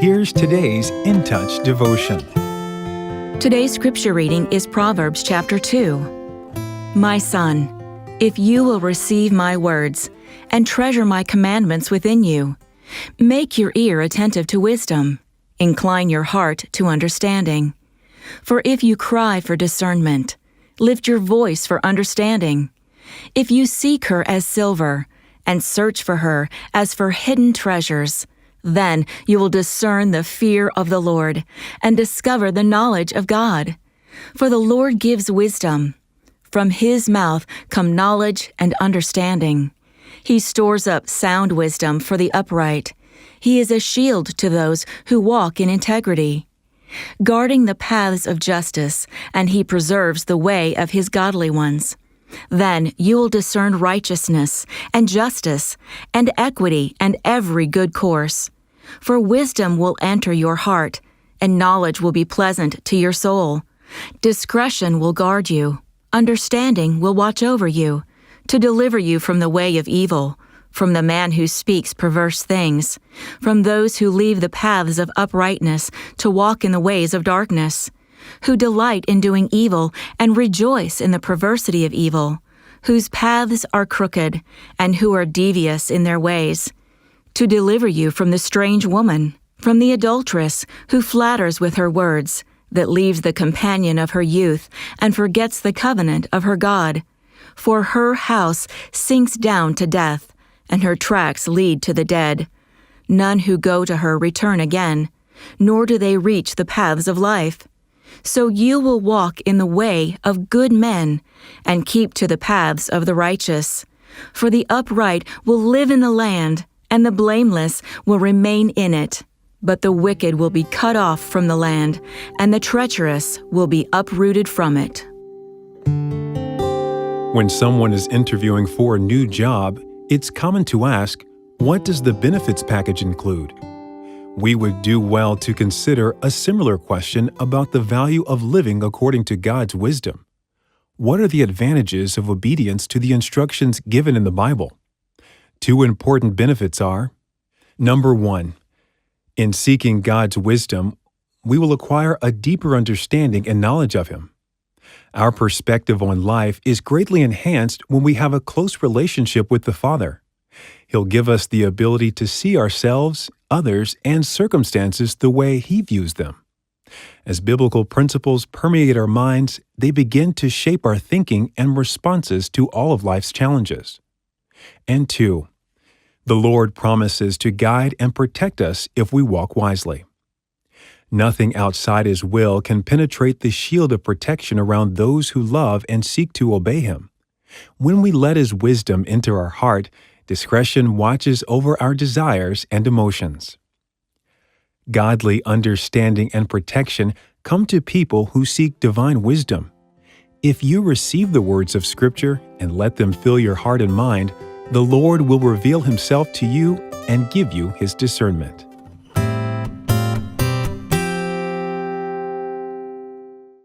Here's today's In Touch devotion. Today's scripture reading is Proverbs chapter 2. My son, if you will receive my words and treasure my commandments within you, make your ear attentive to wisdom, incline your heart to understanding. For if you cry for discernment, lift your voice for understanding. If you seek her as silver and search for her as for hidden treasures, then you will discern the fear of the Lord and discover the knowledge of God. For the Lord gives wisdom. From his mouth come knowledge and understanding. He stores up sound wisdom for the upright. He is a shield to those who walk in integrity, guarding the paths of justice, and he preserves the way of his godly ones. Then you will discern righteousness and justice and equity and every good course. For wisdom will enter your heart, and knowledge will be pleasant to your soul. Discretion will guard you. Understanding will watch over you, to deliver you from the way of evil, from the man who speaks perverse things, from those who leave the paths of uprightness to walk in the ways of darkness, who delight in doing evil and rejoice in the perversity of evil, whose paths are crooked and who are devious in their ways, to deliver you from the strange woman, from the adulteress who flatters with her words, that leaves the companion of her youth and forgets the covenant of her God. For her house sinks down to death, and her tracks lead to the dead. None who go to her return again, nor do they reach the paths of life. So you will walk in the way of good men, and keep to the paths of the righteous. For the upright will live in the land, and the blameless will remain in it. But the wicked will be cut off from the land, and the treacherous will be uprooted from it. When someone is interviewing for a new job, it's common to ask, what does the benefits package include? We would do well to consider a similar question about the value of living according to God's wisdom. What are the advantages of obedience to the instructions given in the Bible? Two important benefits are: number one, in seeking God's wisdom, we will acquire a deeper understanding and knowledge of Him. Our perspective on life is greatly enhanced when we have a close relationship with the Father. He'll give us the ability to see ourselves, others, and circumstances the way He views them. As biblical principles permeate our minds, they begin to shape our thinking and responses to all of life's challenges. And two, the Lord promises to guide and protect us if we walk wisely. Nothing outside His will can penetrate the shield of protection around those who love and seek to obey Him. When we let His wisdom enter our heart, discretion watches over our desires and emotions. Godly understanding and protection come to people who seek divine wisdom. If you receive the words of Scripture and let them fill your heart and mind, the Lord will reveal Himself to you and give you His discernment.